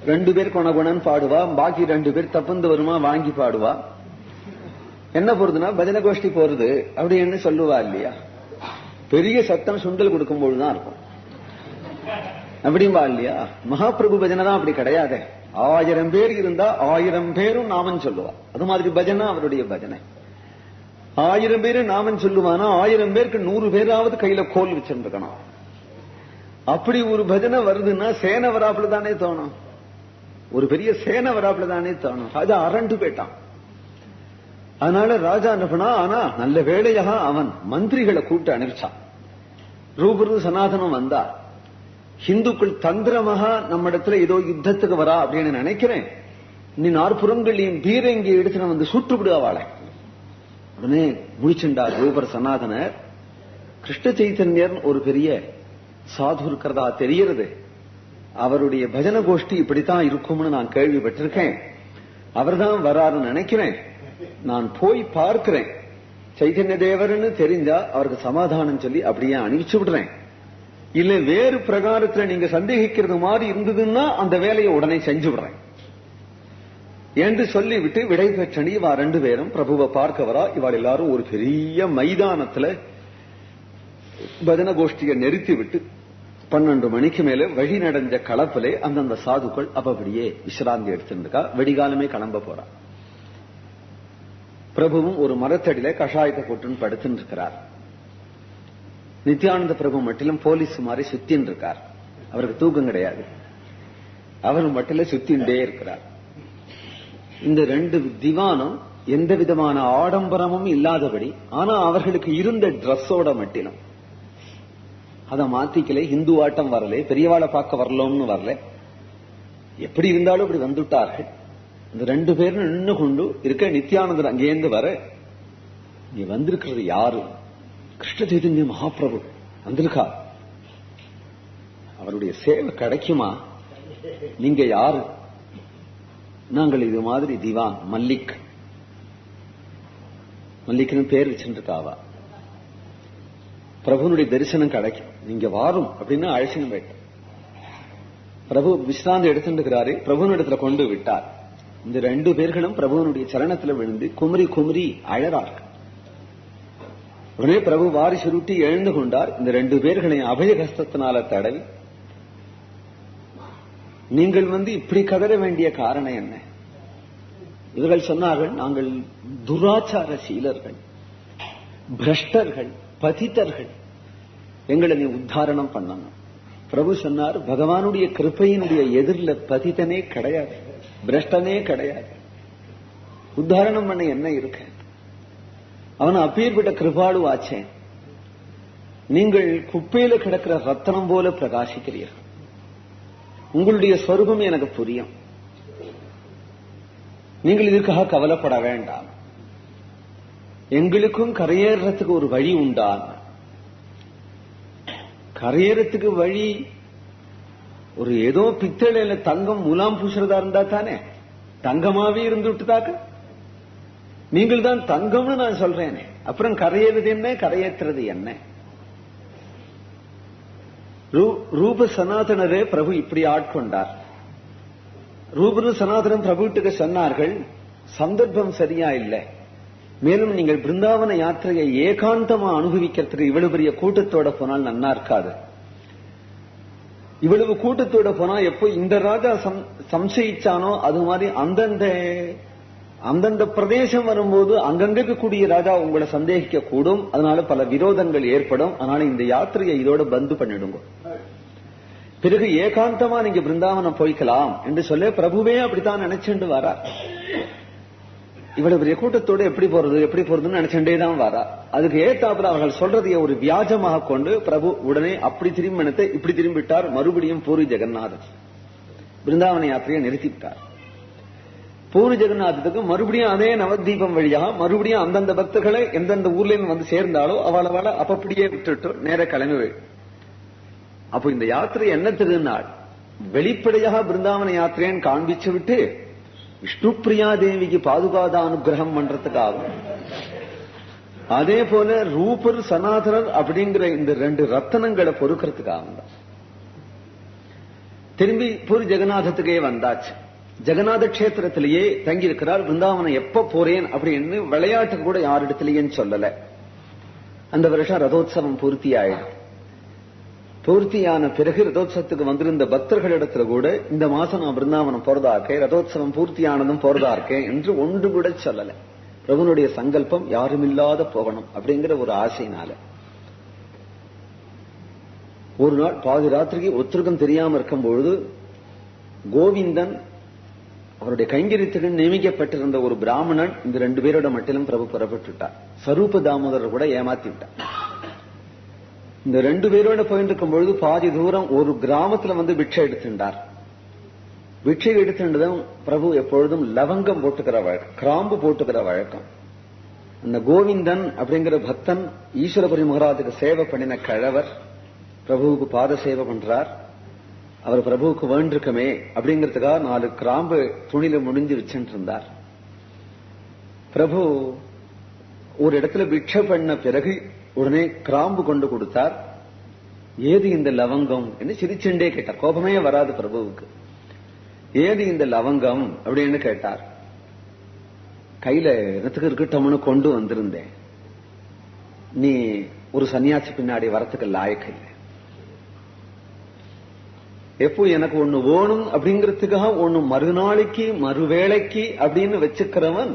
2 பேர் கொணகுணன் பாடுவா. பாக்கி 2 பேர் தப்புந்து வருமா வாங்கி பாடுவா. என்ன போறதுன்னா பஜனை கோஷ்டி போறது அப்படின்னு சொல்லுவா இல்லையா? பெரிய சத்தம் சுண்டல் கொடுக்கும் பொழுதுதான் இருக்கும். அப்படின்பா இல்லையா? மகாபிரபு பஜனை தான் அப்படி கிடையாது. 1000 பேர் இருந்தா 1000 பேரும் நாமன் சொல்லுவா. அது மாதிரி பஜனை அவருடைய பஜனை. 1000 பேரு நாமன் சொல்லுவானா 1000 பேருக்கு 100 பேராவது கையில கோல் வச்சிருக்கணும். அப்படி ஒரு பஜனை வருதுன்னா சேனை வராப்புல தானே தோணும். ஒரு பெரிய சேனை வராப்புல தானே தோணும். அது அரண்டு போயிட்டான். அதனால ராஜா என்ன பண்ணா, ஆனா நல்ல வேளையாக அவன் மந்திரிகளை கூப்பிட்டு அனுப்பிச்சான். ரூபரு சனாதனம் வந்தா ஹிந்துக்கள் தந்திரமாக நம்ம இடத்துல ஏதோ யுத்தத்துக்கு வரா அப்படின்னு நினைக்கிறேன். நீ 4 புறங்களையும் பீரங்கி எடுத்து வந்து சுட்டு விடுவாளை. உடனே முடிச்சுண்டா ரூபர் சனாதனர். கிருஷ்ண சைத்தன்யர் ஒரு பெரிய சாது இருக்கிறதா தெரியறது. அவருடைய பஜன கோஷ்டி இப்படித்தான் இருக்கும்னு நான் கேள்விப்பட்டிருக்கேன். அவர்தான் வராருன்னு நினைக்கிறேன். நான் போய் பார்க்கிறேன். சைதன்ய தேவர்னு தெரிஞ்சா அவருக்கு சமாதானம் சொல்லி அப்படியே அனுப்பிச்சு விடுறேன். இல்ல வேறு பிரகாரத்துல நீங்க சந்தேகிக்கிறது மாதிரி இருந்ததுன்னா அந்த வேலையை உடனே செஞ்சு விடுறேன் என்று சொல்லிவிட்டு விடை பெற்றணி இவா 2 பேரும் பிரபுவை பார்க்க வரா. இவாள் எல்லாரும் ஒரு பெரிய மைதானத்துல பஜன கோஷ்டியை நிறுத்தி விட்டு 12 மணிக்கு மேல வழி நடந்த களப்பிலே அந்தந்த சாதுக்கள் அப்படியே விசிராந்தி எடுத்துருக்கா. வெடிகாலமே கிளம்ப போறா. பிரபுவும் ஒரு மரத்தடியில கஷாயத்தை போட்டுன்னு படுத்துன்னு இருக்கிறார். நித்யானந்த பிரபு மட்டிலும் போலீஸ் மாதிரி சுத்தின்னு இருக்கார். அவருக்கு தூக்கம் கிடையாது. அவர் மட்டில சுத்தின்ண்டே இருக்கிறார். இந்த 2 திவானும் எந்த விதமான ஆடம்பரமும் இல்லாதபடி, ஆனா அவர்களுக்கு இருந்த டிரெஸ்ஸோட மட்டிலும் அத மாத்திக்கல. இந்து ஆட்டம் வரல, பெரியவாளை பார்க்க வரலோம்னு வரல. எப்படி இருந்தாலும் இப்படி வந்துட்டார்கள். இந்த 2 பேரும் நின்று கொண்டு இருக்க. நித்யானந்தர் அங்கேருந்து வர, இங்க வந்திருக்கிறது யாரு? கிருஷ்ண சைதன்ய மகாபிரபு வந்திருக்கா. அவருடைய சேவை கிடைக்குமா? நீங்க யாரு? நாங்கள் இது மாதிரி திவான் மல்லிக். மல்லிக்னு பேர் வச்சுருக்காவா. பிரபுனுடைய தரிசனம் கிடைக்கும், நீங்க வாரும் அப்படின்னு அழைச்சின்னு போயிட்டார். பிரபு விஸ்ராந்தி எடுத்துருக்கிறாரு. பிரபுனிடத்துல கொண்டு விட்டார். இந்த 2 பேர்களும் பிரபுவனுடைய சரணத்துல விழுந்து குமரி குமரி அழறார்கள். உடனே பிரபு வாரி சுருட்டி எழுந்து கொண்டார். இந்த 2 பேர்களையும் அபயகஸ்தத்தினால தடவி, நீங்கள் இப்படி கதற வேண்டிய காரணம் என்ன? இவர்கள் சொன்னார்கள், நாங்கள் துராச்சார சீலர்கள், பிரஷ்டர்கள், பதித்தர்கள், எங்களை நீ உத்தாரணம் பண்ணணும். பிரபு சொன்னார், பகவானுடைய கிருப்பையினுடைய எதிரில் பதித்தனே கிடையாது, பிரஷ்டனே கிடையாது. உத்தாரணம் பண்ண என்ன இருக்கு? அவன் அப்பேற்பட்ட கிருபாளு ஆச்சேன். நீங்கள் குப்பையில கிடக்கிற ரத்தனம் போல பிரகாசிக்கிறீர்கள். உங்களுடைய சொரூபம் எனக்கு புரியும். நீங்கள் இதற்காக கவலைப்பட வேண்டாம். எங்களுக்கும் கரையேறதுக்கு ஒரு வழி உண்டான். கரையேறத்துக்கு வழி ஒரு ஏதோ பித்தளையில தங்கம் முலாம் பூசுறதா இருந்தா தானே, தங்கமாவே இருந்துட்டுதாக்க. நீங்கள் தான் தங்கம்னு நான் சொல்றேனே, அப்புறம் கரையேறது என்ன, கரையேற்றுறது என்ன? ரூப சனாதனரே பிரபு இப்படி ஆட்கொண்டார். ரூபரும் சனாதனம் பிரபுட்டுக்கு சொன்னார்கள், சந்தர்ப்பம் சரியா இல்லை. மேலும் நீங்கள் பிருந்தாவன யாத்திரையை ஏகாந்தமா அனுபவிக்கிறதுக்கு இவ்வளவு பெரிய கூட்டத்தோட போனால் நன்னா இருக்காது. இவ்வளவு கூட்டத்தோட போனா எப்போ இந்த ராஜா சம்சயிச்சானோ அது மாதிரி அந்தந்த பிரதேசம் வரும்போது அங்கங்க இருக்கக்கூடிய ராஜா உங்களை சந்தேகிக்க கூடும். அதனால பல விரோதங்கள் ஏற்படும். அதனால இந்த யாத்திரையை இதோட பந்து பண்ணிடுங்க. பிறகு ஏகாந்தமா நீங்க பிருந்தாவனம் போய்க்கலாம் என்று சொல்ல பிரபுவே அப்படித்தான் நினைச்சுண்டு வாரா. இவ்வளவு பெரிய கூட்டத்தோடு எப்படி போறதுன்னு நினைச்சுட்டே தான் வாரா. அதுக்கு ஏத்தாப்புல அவர்கள் சொல்றதைய ஒரு வியாஜமாக கொண்டு பிரபு உடனே அப்படி திரும்பினத்தை இப்படி திரும்பிட்டார். மறுபடியும் பூரி ஜெகநாதர் பிருந்தாவன யாத்திரையை நிறுத்திவிட்டார். பூரி ஜெகநாதத்துக்கு மறுபடியும் அதே நவதீபம் வழியாக மறுபடியும் அந்தந்த பக்தர்களை எந்தெந்த ஊர்ல வந்து சேர்ந்தாலோ அவளை அப்படியே விட்டுட்டு நேர கிளம்பி. அப்போ இந்த யாத்திரை என்ன திருநாள் வெளிப்படையாக பிருந்தாவன யாத்திரைன்னு காண்பிச்சு விட்டு விஷ்ணு பிரியா தேவிக்கு பாதுகாத அனுகிரகம் பண்றதுக்காகும். அதே போல ரூபர் சனாதனர் அப்படிங்கிற இந்த 2 ரத்தனங்களை பொறுக்கிறதுக்காக தான் திரும்பி பூரி ஜெகநாதத்துக்கே வந்தாச்சு. ஜெகநாத கஷேத்திரத்திலேயே தங்கி இருக்கிறார். பிருந்தாவனம் எப்ப போறேன் அப்படின்னு விளையாட்டுக்கு கூட யாரிடத்திலேயும் சொல்லல. அந்த வருஷம் ரதோத்சவம் பூர்த்தி ஆயிடும். பூர்த்தியான பிறகு ரதோத்சவத்துக்கு வந்திருந்த பக்தர்களிடத்துல கூட இந்த மாசம் நான் பிருந்தாவனம் போறதா இருக்கேன், ரதோத்சவம் பூர்த்தியானதும் போறதா இருக்கேன் என்று ஒன்று கூட சொல்லல. பிரபுனுடைய சங்கல்பம் யாருமில்லாத போகணும் அப்படிங்கிற ஒரு ஆசையினால ஒரு நாள் பாதி ராத்திரிக்கு ஒத்துருக்கம் தெரியாம இருக்கும் பொழுது கோவிந்தன் அவருடைய கைங்கரியத்துக்கு நியமிக்கப்பட்டிருந்த ஒரு பிராமணன் இந்த 2 பேரோட மட்டிலும் பிரபு புறப்பட்டுட்டார். ஸ்வரூப தாமோதரர் கூட ஏமாத்தி விட்டார். இந்த 2 பேரோட போயிட்டு இருக்கும் பொழுது பாதி தூரம் ஒரு கிராமத்துல வந்து பிட்சை எடுத்துட்டார். பிட்சை எடுத்துட்டதும் பிரபு எப்பொழுதும் லவங்கம் போட்டுக்கிற வழக்கம், கிராம்பு போட்டுக்கிற வழக்கம். அந்த கோவிந்தன் அப்படிங்கிற பக்தன் ஈஸ்வரபுரி மகாராஜுக்கு சேவை பண்ணின கழவர். பிரபுவுக்கு பாத சேவை பண்றார். அவர் பிரபுவுக்கு வேண்டிருக்கமே அப்படிங்கறதுக்காக 4 கிராம்பு துணியில முடிஞ்சு வச்சுட்டு இருந்தார். பிரபு ஒரு இடத்துல பிட்சை பண்ண பிறகு உடனே கிராம்பு கொண்டு கொடுத்தார். ஏது இந்த லவங்கம் என்று சிரிச்சுண்டே கேட்டார். கோபமே வராது பிரபுவுக்கு. ஏது இந்த லவங்கம் அப்படின்னு கேட்டார். கையில இடத்துக்கு இருக்கட்டம்னு கொண்டு வந்திருந்தேன். நீ ஒரு சன்னியாசி பின்னாடி வரத்துக்கு லாயக்கு இல்லை. எப்போ எனக்கு ஒண்ணு வேணும் அப்படிங்கறதுக்காக ஒண்ணு மறுநாளைக்கு மறுவேளைக்கு அப்படின்னு வச்சுக்கிறவன்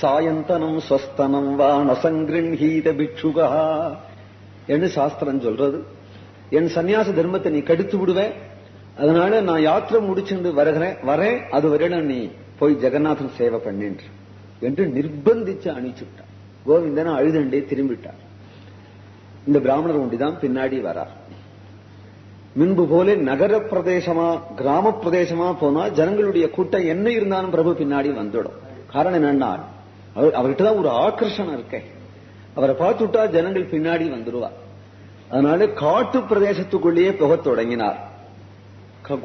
சாயந்தனம் ஸ்வஸ்தனம் வா நசங்கிருஹீத பிட்சுகா என்று சாஸ்திரம் சொல்றது. என் சன்னியாச தர்மத்தை நீ கெடுத்து விடுவேன், அதனால நான் யாத்திரை முடிச்சுட்டு வரேன், அது வரையில நீ போய் ஜெகநாதன் சேவை பண்ணின்று என்று நிர்பந்திச்சு அணிச்சுட்டார். கோவிந்தன் அழுதண்டே திரும்பிட்டார். இந்த பிராமணர் ஒண்டிதான் பின்னாடி வரார். முன்பு போல நகர பிரதேசமா கிராம பிரதேசமா போனா ஜனங்களுடைய கூட்டம் என்ன இருந்தாலும் பிரபு பின்னாடி வந்துடும். காரணம் என்னன்னா அவர்கிட்டதான் ஒரு ஆக்கர்ஷணம் இருக்க. அவரை பார்த்துட்டா ஜனங்கள் பின்னாடி வந்துடுவார். அதனால காட்டு பிரதேசத்துக்குள்ளேயே போக தொடங்கினார்.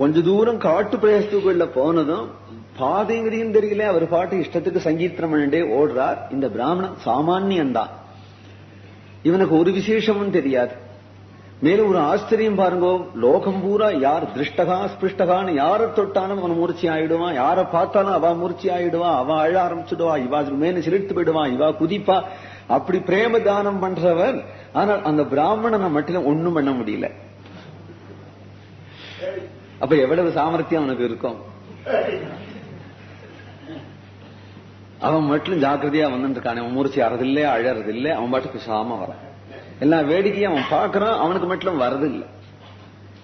கொஞ்ச தூரம் காட்டு பிரதேசத்துக்குள்ள போனதும் பாதைங்களையும் தெரியல, அவர் பாட்டு இஷ்டத்துக்கு சங்கீர்த்தனம் பண்ணிட்டே ஓடுறார். இந்த பிராமணன் சாமானியன்தான், இவனுக்கு ஒரு விசேஷமும் தெரியாது. மேலும் ஒரு ஆச்சரியம் பாருங்கோ, லோகம் பூரா யார் திருஷ்டகா ஸ்பிருஷ்டகான்னு யாரை தொட்டாலும் அவன் மூர்ச்சி ஆயிடுவான், யாரை பார்த்தாலும் அவ மூர்ச்சி ஆயிடுவா, அவ அழ ஆரம்பிச்சுடுவா, இவா மேல சிரித்து போயிடுவான், இவா குதிப்பா, அப்படி பிரேம தானம் பண்றவன். ஆனால் அந்த பிராமணனை மட்டும் ஒண்ணும் பண்ண முடியல. அப்ப எவ்வளவு சாமர்த்தியம் அவனுக்கு இருக்கும். அவன் மட்டும் ஜாக்கிரதையா வந்துட்டு இருக்கான். அவன் மூர்ச்சி ஆறதில்லை, அழறதில்லை, அவன் பாட்டுக்கு சாம வரான். எல்லா வேடிக்கையும் அவன் பார்க்கறான், அவனுக்கு மட்டும் வரதில்லை.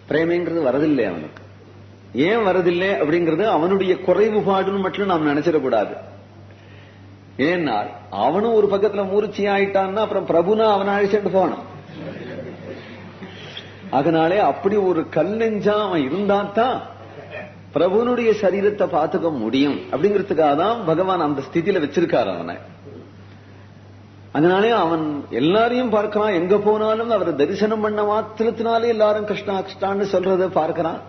பிரேமைங்கிறது வரதில்லை அவனுக்கு. ஏன் வரதில்லை அப்படிங்கிறது அவனுடைய குறைவுபாடுன்னு மட்டும் நாம் நினைச்சிடக்கூடாது. ஏன்னா அவனும் ஒரு பக்கத்துல மூர்ச்சி ஆயிட்டான்னா அப்புறம் பிரபுனா அவனை அழைச்சிட்டு போனான். அதனாலே அப்படி ஒரு கல்லெஞ்சா அவன் இருந்தாத்தான் பிரபுனுடைய சரீரத்தை பார்த்துக்க முடியும். அப்படிங்கிறதுக்காக தான் பகவான் அந்த ஸ்திதியில வச்சிருக்காரு அவனை. அதனாலே அவன் எல்லாரையும் பார்க்கிறான். எங்க போனாலும் அவரை தரிசனம் பண்ண மாத்திரத்தினாலே எல்லாரும் கிருஷ்ணா கிருஷ்ணான்னு சொல்றத பார்க்கிறான்.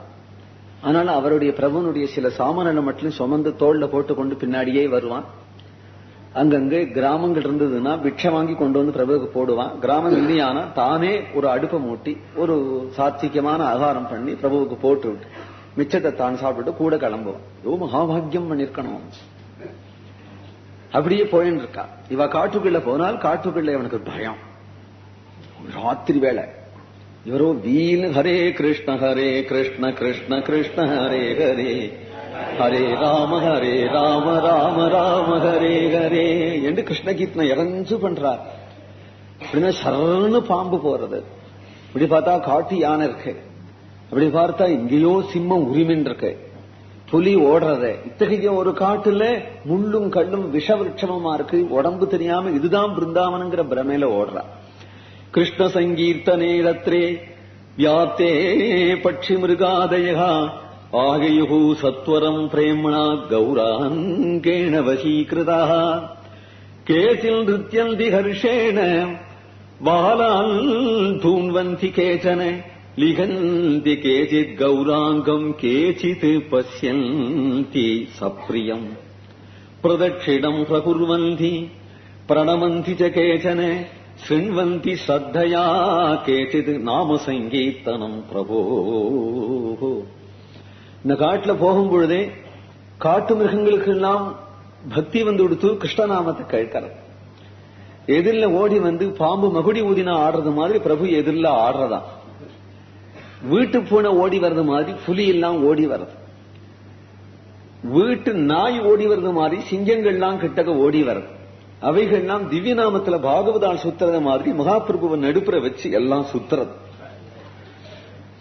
அதனால அவருடைய பிரபுனுடைய சில சாமான்களை மட்டும் சுமந்து தோல்ல போட்டு கொண்டு பின்னாடியே வருவான். அங்கங்க கிராமங்கள் இருந்ததுன்னா பிட்சை வாங்கி கொண்டு வந்து பிரபுக்கு போடுவான். கிராமம் இல்லையானா தானே ஒரு அடுப்பை மூட்டி ஒரு சாத்விகமான ஆகாரம் பண்ணி பிரபுவுக்கு போட்டு விட்டு மிச்சத்தை தான் சாப்பிட்டு கூட கிளம்புவான். மகாபாகியம் பண்ணிருக்கணும். அப்படியே போயின்னு இருக்கா. இவ காட்டுக்குள்ள போனால் காட்டுக்குள்ள அவனுக்கு பயம். ராத்திரி வேளை இவரோ வீண் ஹரே கிருஷ்ண கிருஷ்ண கிருஷ்ண ஹரே ஹரே ஹரே ராம ராம ராம ஹரே ஹரே என்று கிருஷ்ண கீர்த்தனை இறஞ்சு பண்றார். அப்படின்னா சரணு பாம்பு போறது. இப்படி பார்த்தா காட்டு யானை இருக்கு, அப்படி பார்த்தா இங்கேயோ சிம்மம் உரிமின் இருக்கு, புலி ஓடுறத. இத்தகைய ஒரு காட்டுல முள்ளும் கல்லும் விஷவருட்சமா இருக்கு. உடம்பு தெரியாம இதுதான் பிருந்தாவனங்கிற பிரமையில ஓடுறா. கிருஷ்ண சங்கீர்த்தனேரத்ரே வியாப்தே பட்சி மிருகாதயா ஆகையு சத்வரம் பிரேமணா கௌராங்கேண வசீகிருதா கேசில் நிருத்யந்தி ஹர்ஷேண பாலால் தூன்வந்தி கேச்சன லிகந்தி கேச்சித் கௌராங்கம் கேச்சித் பஸ்யந்தி சப்ரியம் பிரதட்சிணம் பிரகுர்வந்தி பிரணமந்தி ச கேச்சன ஸ்ருண்வந்தி ஸ்ரத்தயா கேச்சித் நாம சங்கீர்த்தனம் பிரபோ. இந்த காட்டுல போகும் பொழுதே காட்டு மிருகங்களுக்கு எல்லாம் பக்தி வந்து கொடுத்து கிருஷ்ணநாமத்தை கேட்கறது. எதிரில ஓடி வந்து பாம்பு மகுடி ஊதினா ஆடுறது மாதிரி பிரபு எதிரில ஆடுறதா. வீட்டு பூனை ஓடி வர்றது மாதிரி புலி எல்லாம் ஓடி வர்றது. வீட்டு நாய் ஓடி வர்றது மாதிரி சிங்கங்கள்லாம் கிட்டக்க ஓடி வர்றது. அவைகள்லாம் திவ்ய நாமத்துல பாகவதால் சுத்துறது மாதிரி மகாபிரபுவை நடுப்புற வச்சு எல்லாம் சுத்துறது.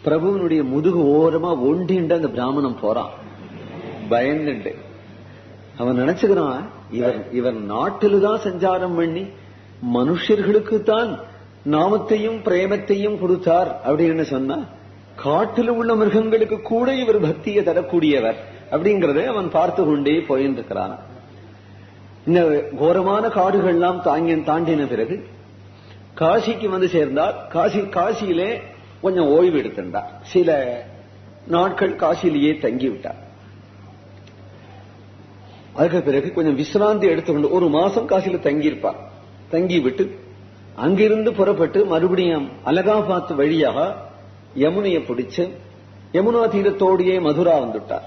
பிரபுவனுடைய முதுகு ஓரமா ஒண்டிண்டு அந்த பிராமணன் போறான் பயந்துண்டு. அவன் நினைச்சுக்கிறான் இவர் நாட்டில்தான் சஞ்சாரம் பண்ணி மனுஷர்களுக்கு தான் நாமத்தையும் பிரேமத்தையும் கொடுத்தார் அப்படின்னு சொன்னா காட்டில் உள்ள மிருகங்களுக்கு கூட இவர் பக்தியை தரக்கூடியவர் அப்படிங்கறத அவன் பார்த்து கொண்டே போயிருக்கிறான். இந்த கோரமான காடுகள்லாம் தாண்டின பிறகு காசிக்கு வந்து சேர்ந்தார். காசியிலே கொஞ்சம் ஓய்வு எடுத்திருந்தார். சில நாட்கள் காசிலேயே தங்கிவிட்டார். அதுக்கு பிறகு கொஞ்சம் விசிராந்தி எடுத்துக்கொண்டு 1 மாசம் காசியில தங்கியிருப்பார். தங்கிவிட்டு அங்கிருந்து புறப்பட்டு மறுபடியும் அலகாபாத் வழியாக யமுனையை பிடிச்சு யமுனா தீரத்தோடையே மதுரா வந்துட்டார்.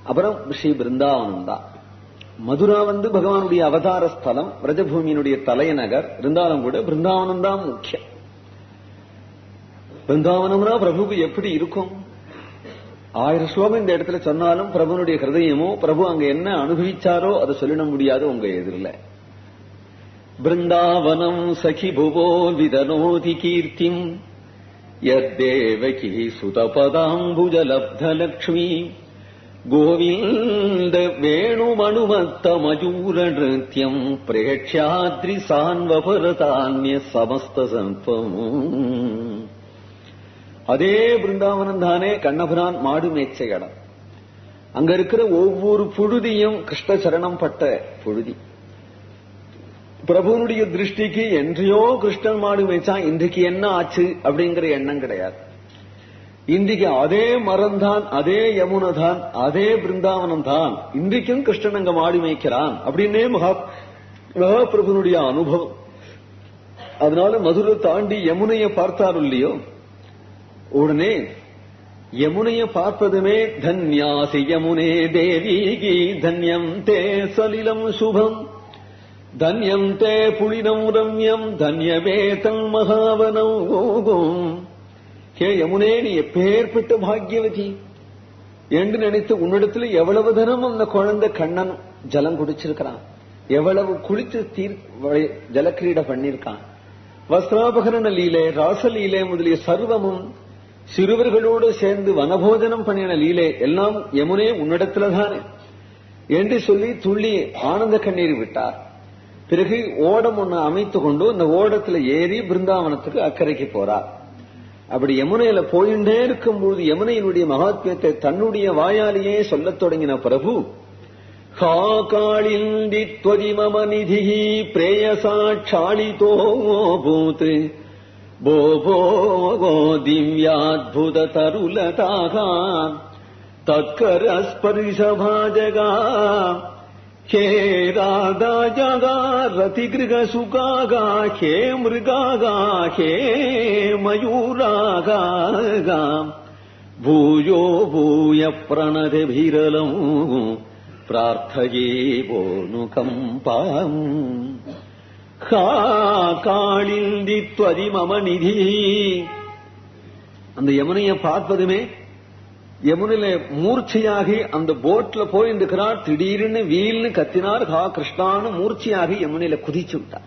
அப்புறம் ஸ்ரீ பிருந்தாவனம் தான். மதுரா பகவானுடைய அவதார ஸ்தலம், பிரஜபூமியினுடைய தலைநகர். இருந்தாலும் கூட பிருந்தாவனம் தான் முக்கியம். பிருந்தாவனம்னா பிரபுக்கு எப்படி இருக்கும்? 1000 ஸ்லோகம் இந்த இடத்துல சொன்னாலும் பிரபுனுடைய ஹிருதயமோ, பிரபு அங்க என்ன அனுபவிச்சாரோ அதை சொல்லிட முடியாது உங்க எதிரில. பிருந்தாவனம் சகி புவோ விதனோதி கீர்த்திம் யத்தேவகி சுதபதாம்புஜலப்தலக்ஷ்மி கோவிந்த வேணுமனுமத்த மயூர நிருத்யம் பிரேக்ஷாத்ரி சான்வபரதான்ய சமஸ்த சம்பம். அதே பிருந்தாவனம் தானே கண்ணபுரான் மாடு மேய்ச்ச இடம். அங்க இருக்கிற ஒவ்வொரு புழுதியும் கிருஷ்ண சரணம் பட்ட புழுதி. பிரபுனுடைய திருஷ்டிக்கு என்றையோ கிருஷ்ணன் மாடு மேய்ச்சான், இன்றைக்கு என்ன ஆச்சு அப்படிங்கிற எண்ணம் கிடையாது. இன்றைக்கு அதே மரம் தான், அதே யமுனை தான், அதே பிருந்தாவனம் தான், இன்றைக்கும் கிருஷ்ணன் அங்க மாடு மேய்க்கிறான் அப்படின்னே மகாபிரபுனுடைய அனுபவம். அதனால மதுரை தாண்டி யமுனையை பார்த்தாரு இல்லையோ, உடனே யமுனையை பார்ப்பதுமே தன்யாசி யமுனே தேவீகி தன்யம் தே சலிலம் சுபம் தன்யம் தே புலினம் ரம்யம் தன்யவேதம் மகாவனம். ஹே யமுனே, நீ எப்பேற்பட்ட பாக்யவதி என்று நினைத்து உன்னிடத்துல எவ்வளவு தனம் அந்த குழந்தை கண்ணன் ஜலம் குடிச்சிருக்கிறான், எவ்வளவு குளித்து ஜலக்கிரீட பண்ணிருக்கான். வஸ்திராபகரண லீலை, ராசலீலை முதலிய சர்வமும் சிறுவர்களோடு சேர்ந்து வனபோஜனம் பண்ணின லீலை எல்லாம் யமுனே உன்னிடத்துலதானே என்று சொல்லி துள்ளி ஆனந்த கண்ணீர் விட்டார். பிறகு ஓடம் ஒண்ணு அமைத்து கொண்டு அந்த ஓடத்துல ஏறி பிருந்தாவனத்துக்கு அக்கறைக்கு போறார். அப்படி யமுனையில போயிட்டே இருக்கும்போது யமுனையினுடைய மகாத்மியத்தை தன்னுடைய வாயாலேயே சொல்லத் தொடங்கின பிரபு, ஹா காளிந்தி த்வதி மம நிதி பிரேயசாட்சாளிதோ பூத் போ போ கோ திவ்யாத்புத தருலதாக தத்கர ஸ்பர்ஷ பாஜகா ஹே ராதா ஜகா ரதிகிருக சுகாகா ஹே மிருகாகா ஹே மயூராகா பூயோ பூய பிரணத பீரலம் பிரார்த்தயே போனு கம்பாம். ஹா காளிந்தி த்வதி மம நிதி. அந்த யமுனையை பார்ப்பதுமே, யமுனில மூர்ச்சையாகி அந்த போட்ல போயிருக்கிறார், திடீர்னு வீல்னு கத்தினார், ஹா கிருஷ்ணான்னு மூர்ச்சையாகி யமுனில குதிச்சு விட்டார்.